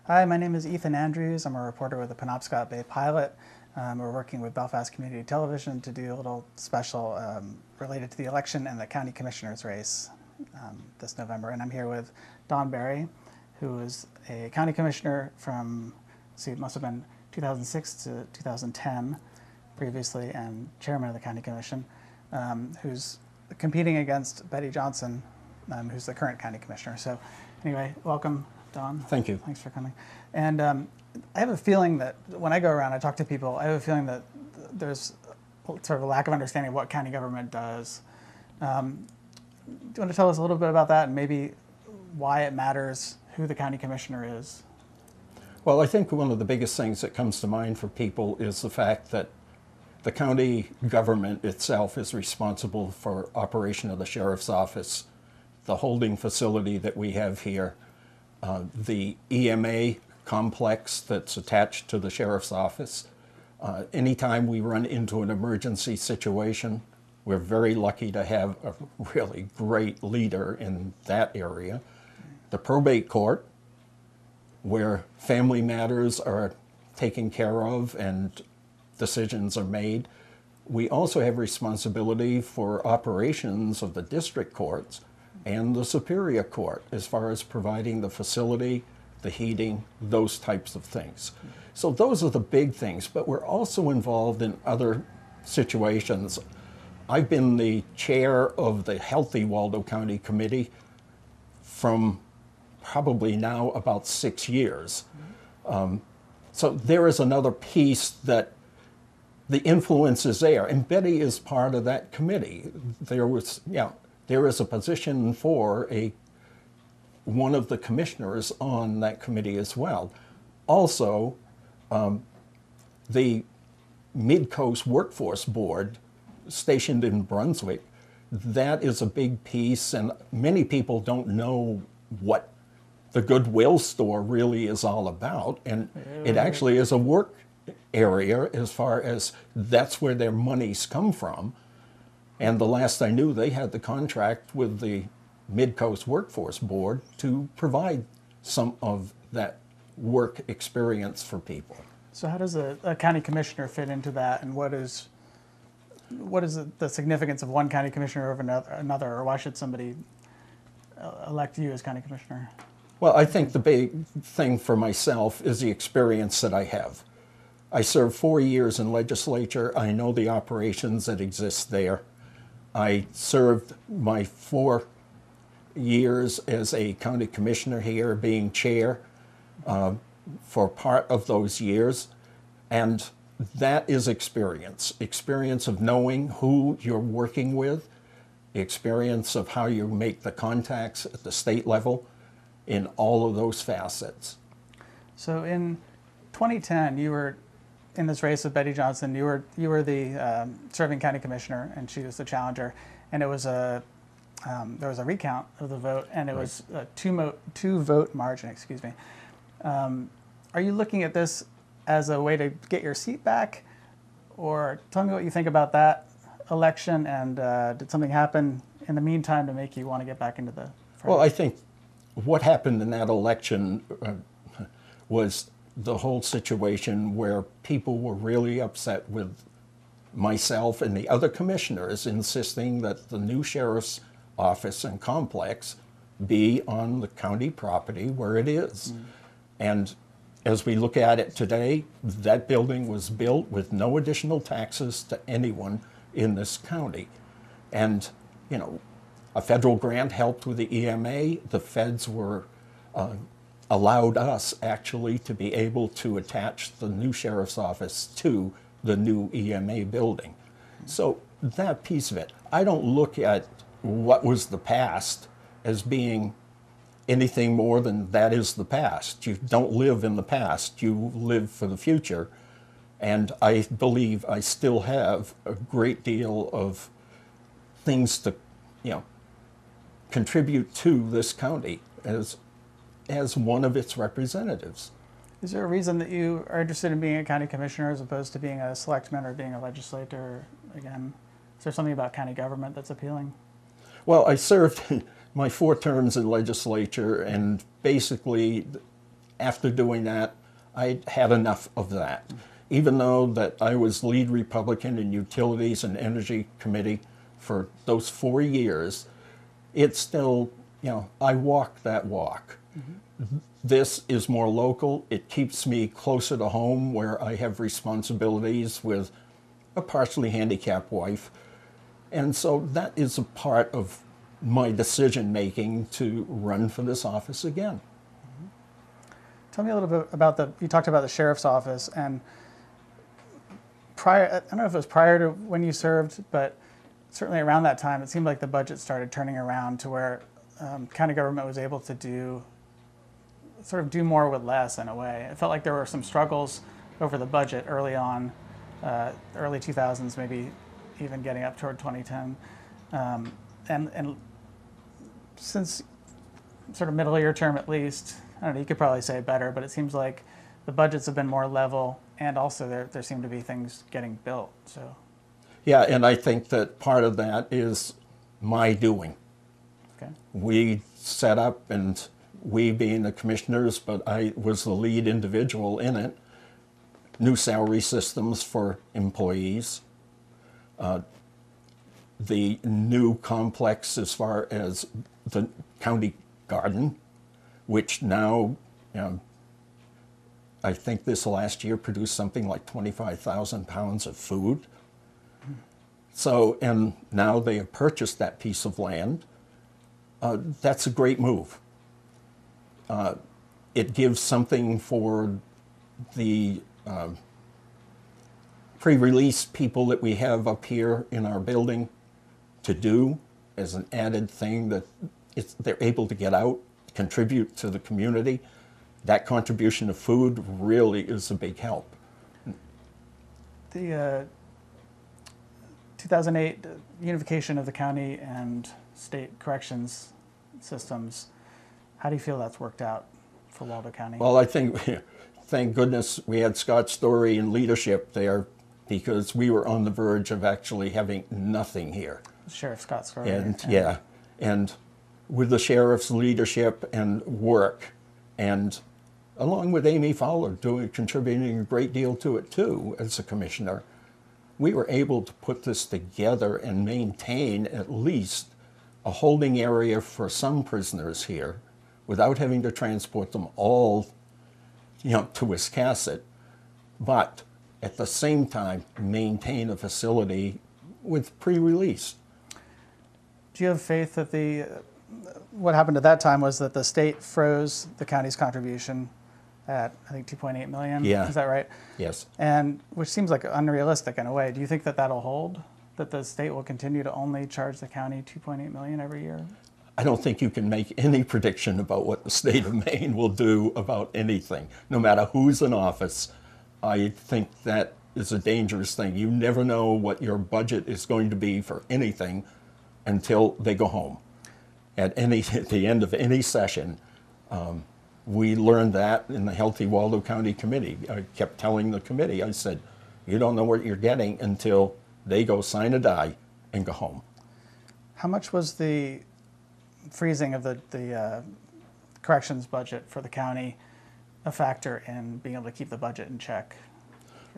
Hi, my name is Ethan Andrews. I'm a reporter with the Penobscot Bay PIlot. We're working with Belfast Community Television to do a little special related to the election and the county commissioner's race this November. And I'm here with Don Barry, who is a county commissioner from, it must have been 2006 to 2010 previously, and chairman of the county commission, who's competing against Betty Johnson, who's the current county commissioner. So anyway, welcome, Don. Thank you. Thanks for coming. And I have a feeling that when I go around, I talk to people, I have a feeling that there's sort of a lack of understanding of what county government does. Do you want to tell us a little bit about that and maybe why it matters who the county commissioner is? Well, I think one of the biggest things that comes to mind for people is the fact that the county government itself is responsible for operation of the sheriff's office, the holding facility that we have here, the EMA complex that's attached to the sheriff's office. Anytime we run into an emergency situation, we're very lucky to have a really great leader in that area. The probate court, where family matters are taken care of and decisions are made. We also have responsibility for operations of the district courts and the Superior Court as far as providing the facility, the heating, those types of things. So those are the big things, but we're also involved in other situations. I've been the chair of the Healthy Waldo County Committee from probably now about 6 years. So there is another piece that the influence is there, and Betty is part of that committee. There is a position for one of the commissioners on that committee as well. Also, the Mid-Coast Workforce Board, stationed in Brunswick, that is a big piece, and many people don't know what the Goodwill store really is all about, and it actually is a work area as far as that's where their monies come from. And the last I knew, they had the contract with the Mid-Coast Workforce Board to provide some of that work experience for people. So how does a county commissioner fit into that, and what is the significance of one county commissioner over another, or why should somebody elect you as county commissioner? Well, I think the big thing for myself is the experience that I have. I served 4 years in legislature. I know the operations that exist there. I served my 4 years as a county commissioner here, being chair for part of those years. And that is experience of knowing who you're working with, experience of how you make the contacts at the state level in all of those facets. So in 2010, you were in this race with Betty Johnson. You were the serving county commissioner, and she was the challenger. And it was there was a recount of the vote, and it was a two vote margin. Excuse me. Are you looking at this as a way to get your seat back, or tell me what you think about that election? And did something happen in the meantime to make you want to get back into the fight? Well, I think what happened in that election was the whole situation where people were really upset with myself and the other commissioners insisting that the new sheriff's office and complex be on the county property where it is. And as we look at it today, that building was built with no additional taxes to anyone in this county. And, you know, a federal grant helped with the EMA. The feds were allowed us actually to be able to attach the new sheriff's office to the new EMA building. So that piece of it, I don't look at what was the past as being anything more than that is the past. You don't live in the past, you live for the future. And I believe I still have a great deal of things to, contribute to this county as one of its representatives. Is there a reason that you are interested in being a county commissioner as opposed to being a selectman or being a legislator again? Is there something about county government that's appealing? Well, I served my 4 terms in legislature, and basically after doing that, I had enough of that. Even though that I was lead Republican in Utilities and Energy Committee for those 4 years, it's still, I walk that walk. This is more local. It keeps me closer to home where I have responsibilities with a partially handicapped wife. And so that is a part of my decision making to run for this office again. Tell me a little bit about you talked about the sheriff's office, and prior, I don't know if it was prior to when you served, but certainly around that time, it seemed like the budget started turning around to where county government was able to do more with less in a way. It felt like there were some struggles over the budget early on, early 2000s, maybe even getting up toward 2010. And since sort of middle of your term at least, I don't know, you could probably say it better, but it seems like the budgets have been more level, and also there seem to be things getting built. So, yeah, and I think that part of that is my doing. okay. We set up, and we being the commissioners, but I was the lead individual in it, new salary systems for employees, the new complex as far as the county garden, which now, I think this last year produced something like 25,000 pounds of food. So, and now they have purchased that piece of land. That's a great move. It gives something for the pre-release people that we have up here in our building to do as an added thing that they're able to get out, contribute to the community. That contribution of food really is a big help. The 2008 unification of the county and state corrections systems, how do you feel that's worked out for Waldo County? Well, I think, thank goodness we had Scott Story in leadership there, because we were on the verge of actually having nothing here. Sheriff Scott Story. And with the sheriff's leadership and work, and along with Amy Fowler contributing a great deal to it too as a commissioner, we were able to put this together and maintain at least a holding area for some prisoners here without having to transport them all, to Wiscasset, but at the same time maintain a facility with pre-release. Do you have faith that what happened at that time was that the state froze the county's contribution at, I think, $2.8 million? Yeah. Is that right? Yes. And which seems like unrealistic in a way. Do you think that that'll hold? That the state will continue to only charge the county $2.8 million every year? I don't think you can make any prediction about what the state of Maine will do about anything, no matter who's in office. I think that is a dangerous thing. You never know what your budget is going to be for anything until they go home. At the end of any session, we learned that in the Healthy Waldo County Committee. I kept telling the committee, I said, you don't know what you're getting until they go sign a die and go home. How much was the freezing of the corrections budget for the county a factor in being able to keep the budget in check?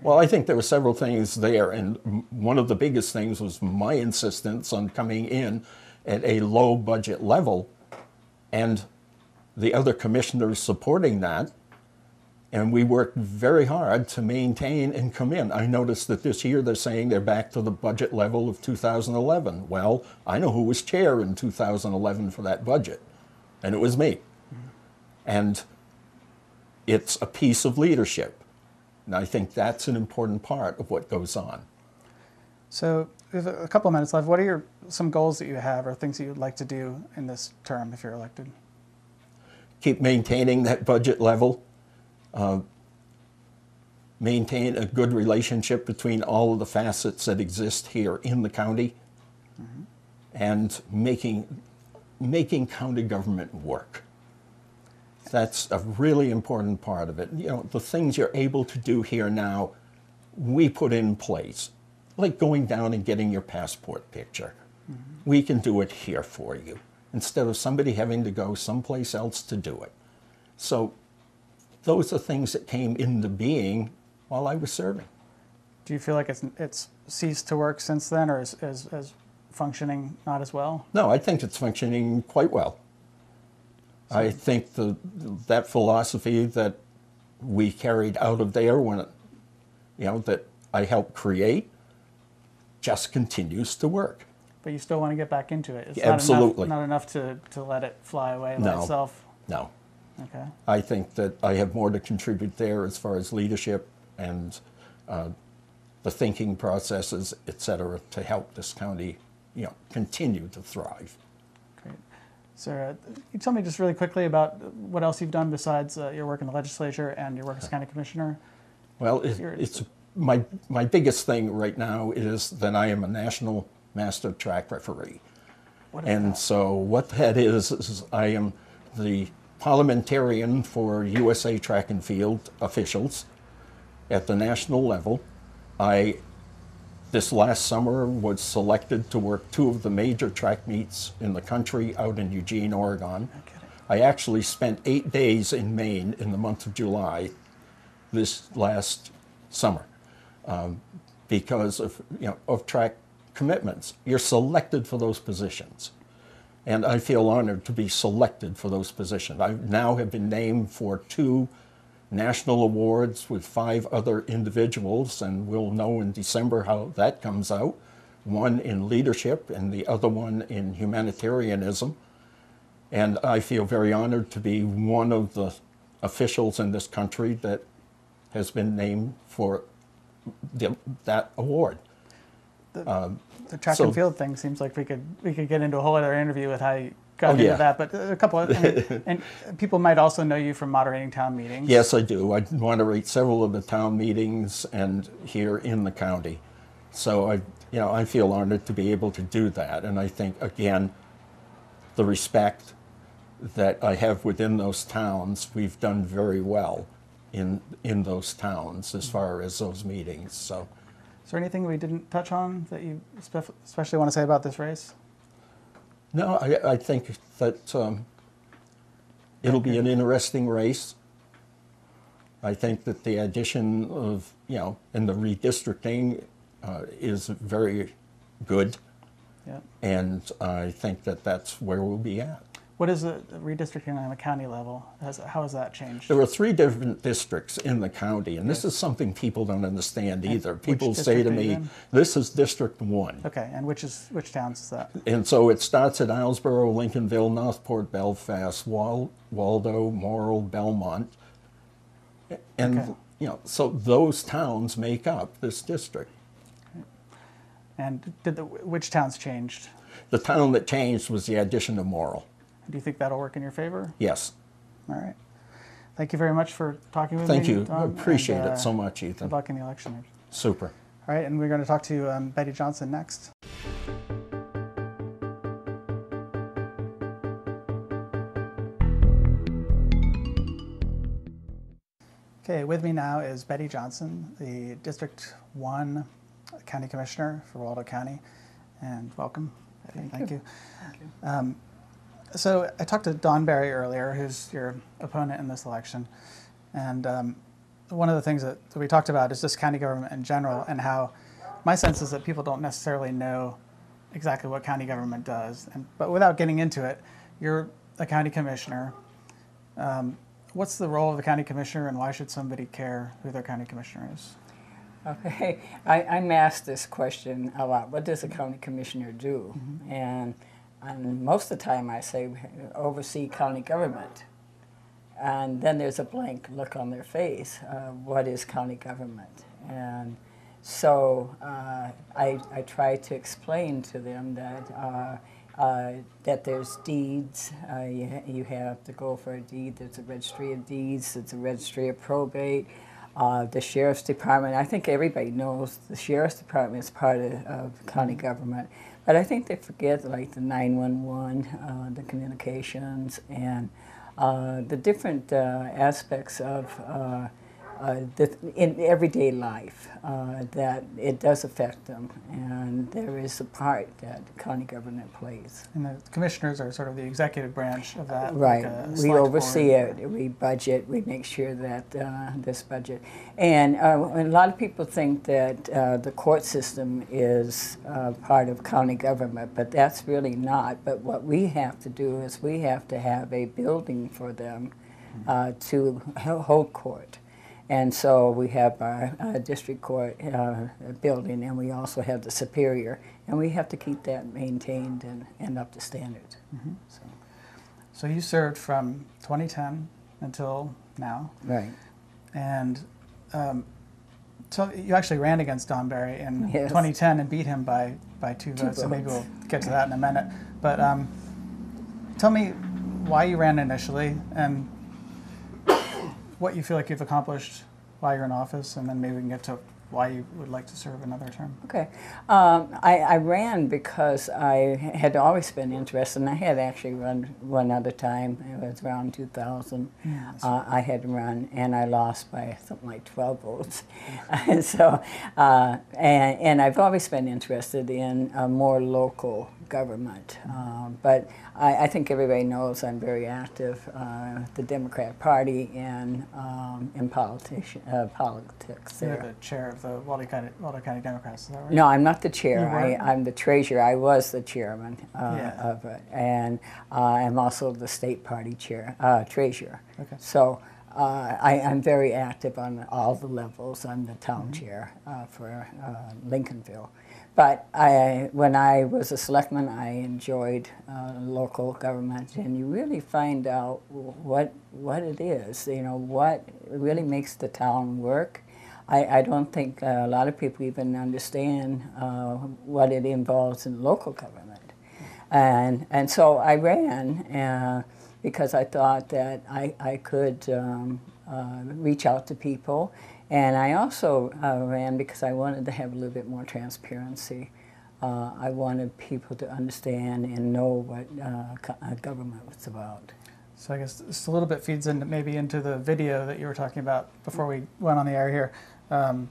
Well, I think there were several things there, and one of the biggest things was my insistence on coming in at a low budget level, and the other commissioners supporting that, and we worked very hard to maintain and come in. I noticed that this year they're saying they're back to the budget level of 2011. Well, I know who was chair in 2011 for that budget, and it was me. And it's a piece of leadership. And I think that's an important part of what goes on. So we have a couple of minutes left. What are some goals that you have or things that you would like to do in this term if you're elected? Keep maintaining that budget level. Maintain a good relationship between all of the facets that exist here in the county, and making county government work. That's a really important part of it. The things you're able to do here now, we put in place, like going down and getting your passport picture. We can do it here for you, instead of somebody having to go someplace else to do it. So those are things that came into being while I was serving. Do you feel like it's ceased to work since then, or is functioning not as well? No, I think it's functioning quite well. I think that philosophy that we carried out of there that I helped create just continues to work. But you still want to get back into it. It's Absolutely. Not enough to let it fly away by itself? No. Okay. I think that I have more to contribute there as far as leadership and the thinking processes, et cetera, to help this county, continue to thrive. Great. Sarah, you tell me just really quickly about what else you've done besides your work in the legislature and your work as county commissioner? Well, it's my biggest thing right now is that I am a national master track referee. And so what that is I am the parliamentarian for USA Track and Field officials at the national level. This last summer was selected to work 2 of the major track meets in the country out in Eugene, Oregon. I actually spent 8 days in Maine in the month of July this last summer because of track commitments. You're selected for those positions. And I feel honored to be selected for those positions. I now have been named for 2 national awards with 5 other individuals, and we'll know in December how that comes out. One in leadership and the other one in humanitarianism. And I feel very honored to be one of the officials in this country that has been named for that award. The track and field thing seems like we could get into a whole other interview with how you got into that, but a couple of, and people might also know you from moderating town meetings. Yes, I do. I moderate several of the town meetings and here in the county. So I feel honored to be able to do that. And I think, again, the respect that I have within those towns, we've done very well in those towns as far as those meetings. So, is there anything we didn't touch on that you especially want to say about this race? No, I think that it'll be an interesting race. I think that the addition of, and the redistricting is very good. Yeah. And I think that that's where we'll be at. What is the redistricting on the county level? How has that changed? There are 3 different districts in the county, and this is something people don't understand either. People say to me, this is District 1. Okay, and which towns is that? And so it starts at Islesboro, Lincolnville, Northport, Belfast, Waldo, Morrill, Belmont. And, so those towns make up this district. Okay. And which towns changed? The town that changed was the addition of Morrill. Do you think that'll work in your favor? Yes. All right. Thank you very much for talking with me. Thank you. Don, I appreciate it so much, Ethan. Good luck in the election. Super. All right, and we're going to talk to Betty Johnson next. Okay, with me now is Betty Johnson, the District 1 County Commissioner for Waldo County. And welcome, Betty. Thank you. Thank you. So I talked to Don Barry earlier, who's your opponent in this election, and one of the things that we talked about is just county government in general, and how my sense is that people don't necessarily know exactly what county government does. But without getting into it, you're a county commissioner. What's the role of the county commissioner, and why should somebody care who their county commissioner is? Okay, I'm asked this question a lot. What does a county commissioner do? Mm-hmm. And most of the time I say, oversee county government. And then there's a blank look on their face. What is county government? And so I try to explain to them that there's deeds. You have to go for a deed. There's a registry of deeds. There's a registry of probate. The Sheriff's Department. I think everybody knows the Sheriff's Department is part of county government. But I think they forget like the 911, the communications, and the different aspects of in everyday life, that it does affect them, and there is a part that county government plays. And the commissioners are sort of the executive branch of that. Right. Like a We select oversee board. it. We budget. We make sure that this budget. And a lot of people think that the court system is part of county government, but that's really not. But what we have to do is we have to have a building for them to hold court. And so we have our district court building, and we also have the superior, and we have to keep that maintained and up to standards. Mm-hmm. So you served from 2010 until now. Right. And so you actually ran against Don Barry in Yes. 2010 and beat him by 2 votes. So maybe we'll get to that in a minute. But tell me why you ran initially and what you feel like you've accomplished while you're in office, and then maybe we can get to why you would like to serve another term. Okay. I ran because I had always been interested, and I had actually run one other time. It was around 2000. Yes. I had run, and I lost by something like 12 votes. And so, and I've always been interested in more local government. But I think everybody knows I'm very active, the Democrat Party, and in politics You're there. the chair of the Waldo County Democrats, is that right? No, I'm not the chair. You weren't? I'm the treasurer. I was the chairman Yeah. of it, and I'm also the state party chair, treasurer. Okay. So I'm very active on all the levels. I'm the town chair for Lincolnville. But when I was a selectman, I enjoyed local government, and you really find out what it is. You know, what really makes the town work. I don't think a lot of people even understand what it involves in local government. And so I ran because I thought that I could reach out to people. And I also ran because I wanted to have a little bit more transparency. I wanted people to understand and know what government was about. So I guess this a little bit feeds into the video that you were talking about before we went on the air here. Can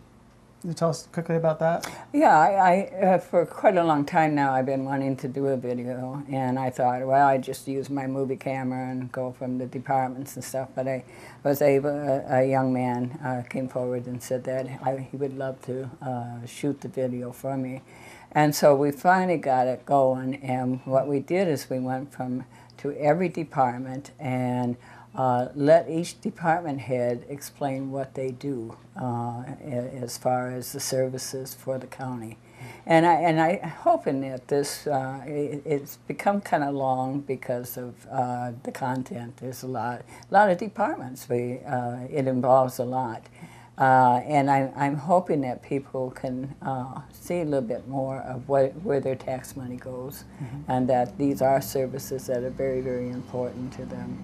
you tell us quickly about that? Yeah, I for quite a long time now I've been wanting to do a video, and I thought, well, I just use my movie camera and go from the departments and stuff. But I was able, a young man came forward and said that he would love to shoot the video for me. And so we finally got it going, and what we did is we went to every department and let each department head explain what they do as far as the services for the county. And I'm hoping that this, it's become kind of long because of the content. There's a lot of departments. It involves a lot. And I'm hoping that people can see a little bit more of where their tax money goes, and that these are services that are very, very important to them.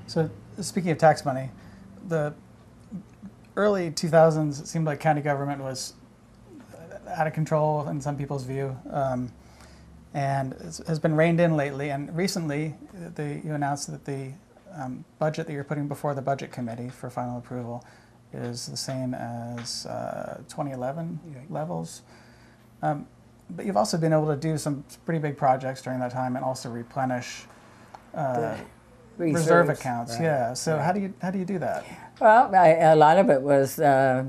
So speaking of tax money, the early 2000s, it seemed like county government was out of control in some people's view, and has been reined in lately. And recently, you announced that the budget that you're putting before the budget committee for final approval is the same as 2011 levels. But you've also been able to do some pretty big projects during that time and also replenish reserve accounts. Right. Yeah. So Right. how do you do that? Well, a lot of it was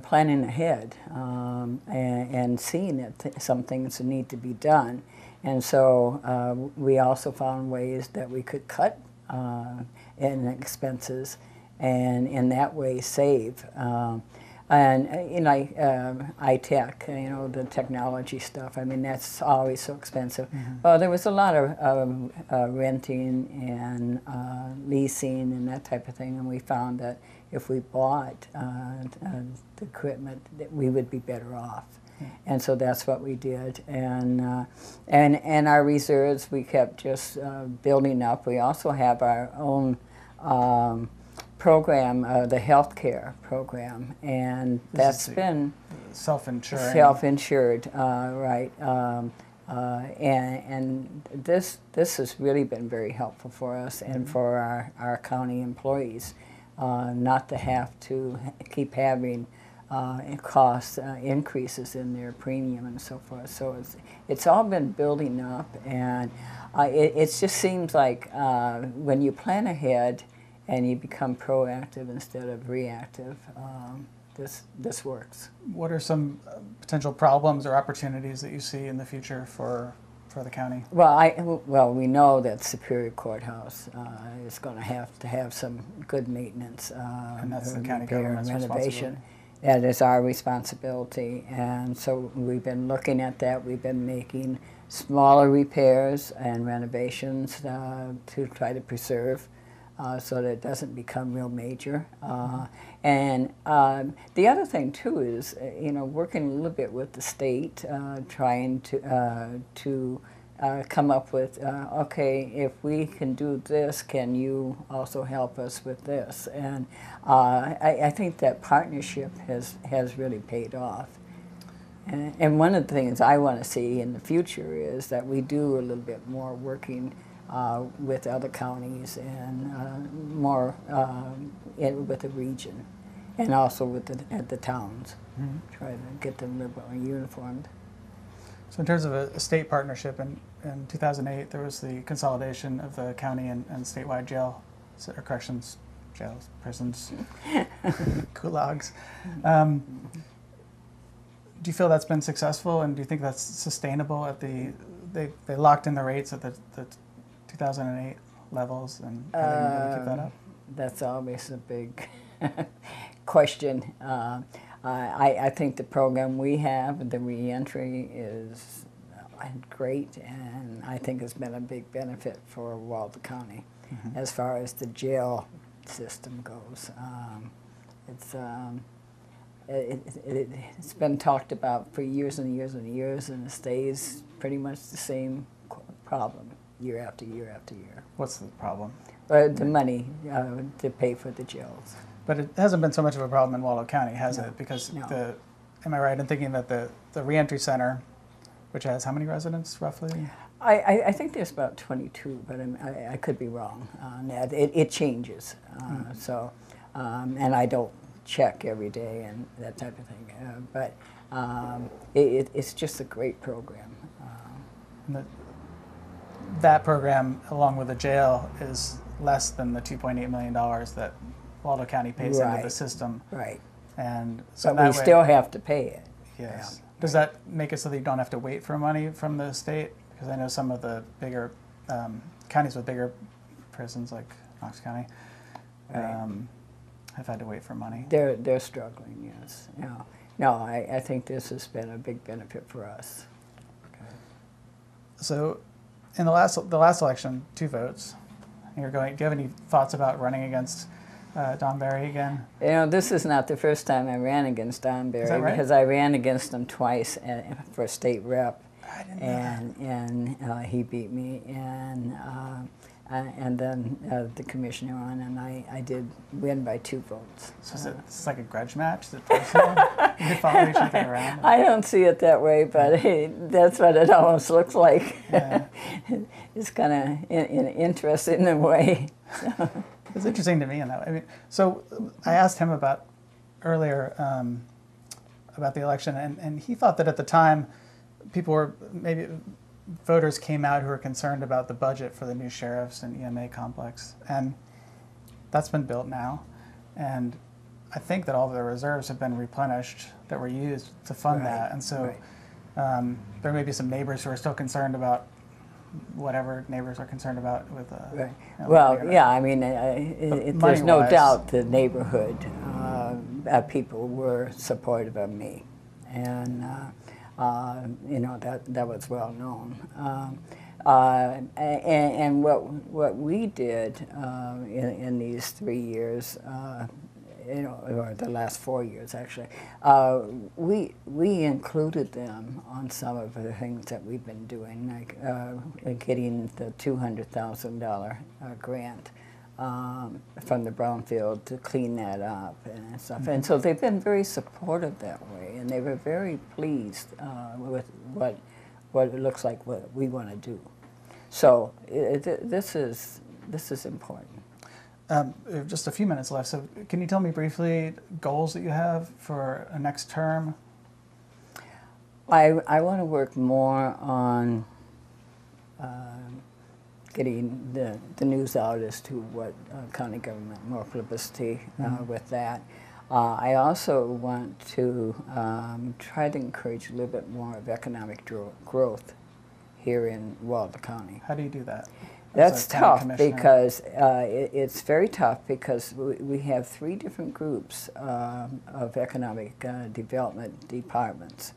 planning ahead and seeing that some things need to be done. And so we also found ways that we could cut in expenses and in that way save. And iTech, the technology stuff, I mean, that's always so expensive. Well, there was a lot of renting and leasing and that type of thing, and we found that if we bought the equipment, that we would be better off. And so that's what we did. And our reserves, we kept just building up. We also have our own program, the healthcare program, and that's been self-insured, right? And this has really been very helpful for us and for our county employees. not to have to keep having cost increases in their premium and so forth. So it's all been building up, and it just seems like when you plan ahead and you become proactive instead of reactive, this works. What are some potential problems or opportunities that you see in the future for the county? Well, we know that Superior Courthouse is going to have some good maintenance, And that's the county repair and government's renovation. That is our responsibility, and so we've been looking at that. We've been making smaller repairs and renovations to try to preserve so that it doesn't become real major. And the other thing too is, working a little bit with the state, trying to come up with, okay, if we can do this, can you also help us with this? And I think that partnership has really paid off. And one of the things I want to see in the future is that we do a little bit more working with other counties and more with the region, and also with the towns. Mm-hmm. Try to get them a little more uniformed. So in terms of a state partnership, in 2008 there was the consolidation of the county and statewide or corrections, jails, prisons, gulags. Do you feel that's been successful, and do you think that's sustainable at they locked in the rates at the 2008 levels, and are they going to keep that up? That's always a big question. I think the program we have, the reentry, is great, and I think it's been a big benefit for Waldo County. Mm-hmm. As far as the jail system goes. It's been talked about for years and years and years, and it stays pretty much the same problem year after year after year. What's the problem? The money to pay for the jails. But it hasn't been so much of a problem in Waldo County, has it? Because am I right in thinking that the reentry center, which has how many residents roughly? I think there's about 22, but I could be wrong on that. It changes. And I don't check every day and that type of thing. But it's just a great program. That program, along with the jail, is less than the $2.8 million that Waldo County pays into the system. Right. And so but we still have to pay it. Yes. Yeah. Does that make it so that you don't have to wait for money from the state? Because I know some of the bigger counties with bigger prisons, like Knox County, have had to wait for money. They're struggling, yes. No, I think this has been a big benefit for us. Okay. So, in the last election, 2 votes. Do you have any thoughts about running against Don Barry again? This is not the first time I ran against Don Barry. Is that right? Because I ran against him twice for state rep. I didn't know and he beat me, and then the commissioner won, and I did win by 2 votes. So it's like a grudge match? Is it personal? You follow each other around? I don't see it that way, but that's what it almost looks like. Yeah. It's kind of interesting in a way. It's interesting to me in that way. I mean, so I asked him earlier about the election, and he thought that at the time voters came out who were concerned about the budget for the new sheriffs and EMA complex, and that's been built now, and I think that all the reserves have been replenished that were used to fund that, and so there may be some neighbors who are still concerned about whatever neighbors are concerned about with I mean, there's no doubt the neighborhood people were supportive of me, and that was well known. And what we did in these 3 years, or the last 4 years actually, we included them on some of the things that we've been doing, like getting the $200,000 grant from the brownfield to clean that up and stuff. Mm-hmm. And so they've been very supportive that way, and they were very pleased with what it looks like what we want to do. So this is important. We have just a few minutes left, so can you tell me briefly goals that you have for a next term? I want to work more on getting the news out as to what county government, more publicity with that. I also want to try to encourage a little bit more of economic growth here in Waldo County. How do you do that? That's As a county tough commissioner? because it's very tough because we have 3 different groups of economic development departments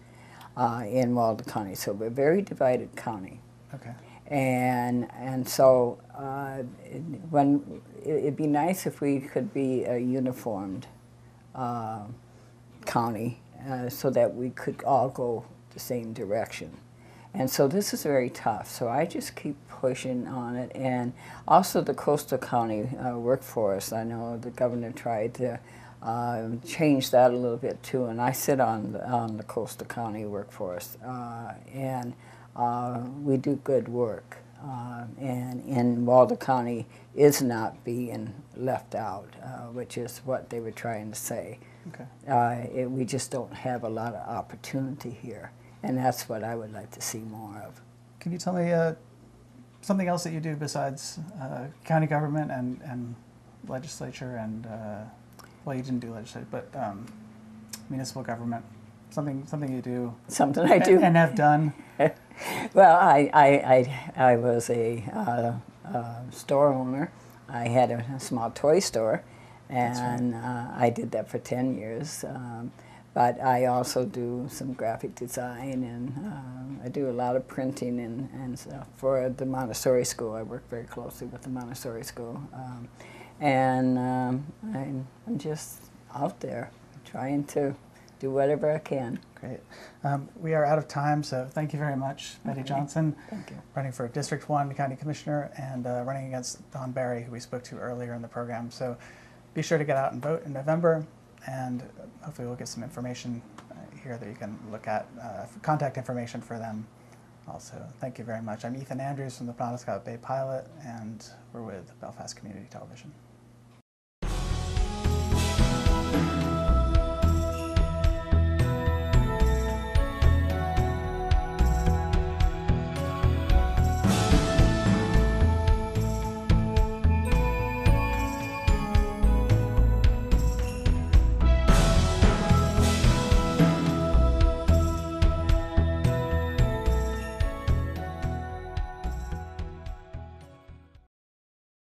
in Waldo County. So we're a very divided county. Okay. And so when it'd be nice if we could be a uniformed county so that we could all go the same direction. And so this is very tough. So I just keep pushing on it. And also the coastal county workforce. I know the governor tried to change that a little bit too. And I sit on the coastal county workforce. And we do good work. And Waldo County is not being left out, which is what they were trying to say. Okay. We just don't have a lot of opportunity here. And that's what I would like to see more of. Can you tell me something else that you do besides county government and legislature and, well, you didn't do legislature, but municipal government? Something you do. Something I do. And have done. Well, I was a store owner. I had a small toy store, and I did that for 10 years. But I also do some graphic design, and I do a lot of printing and stuff for the Montessori school. I work very closely with the Montessori school. And I'm just out there trying to do whatever I can. Great. We are out of time, so thank you very much, Betty Johnson. Thank you. Running for District 1 County Commissioner and running against Don Barry, who we spoke to earlier in the program. So be sure to get out and vote in November, and hopefully we'll get some information here that you can look at, contact information for them also. Thank you very much. I'm Ethan Andrews from the Penobscot Bay PIlot, and we're with Belfast Community Television.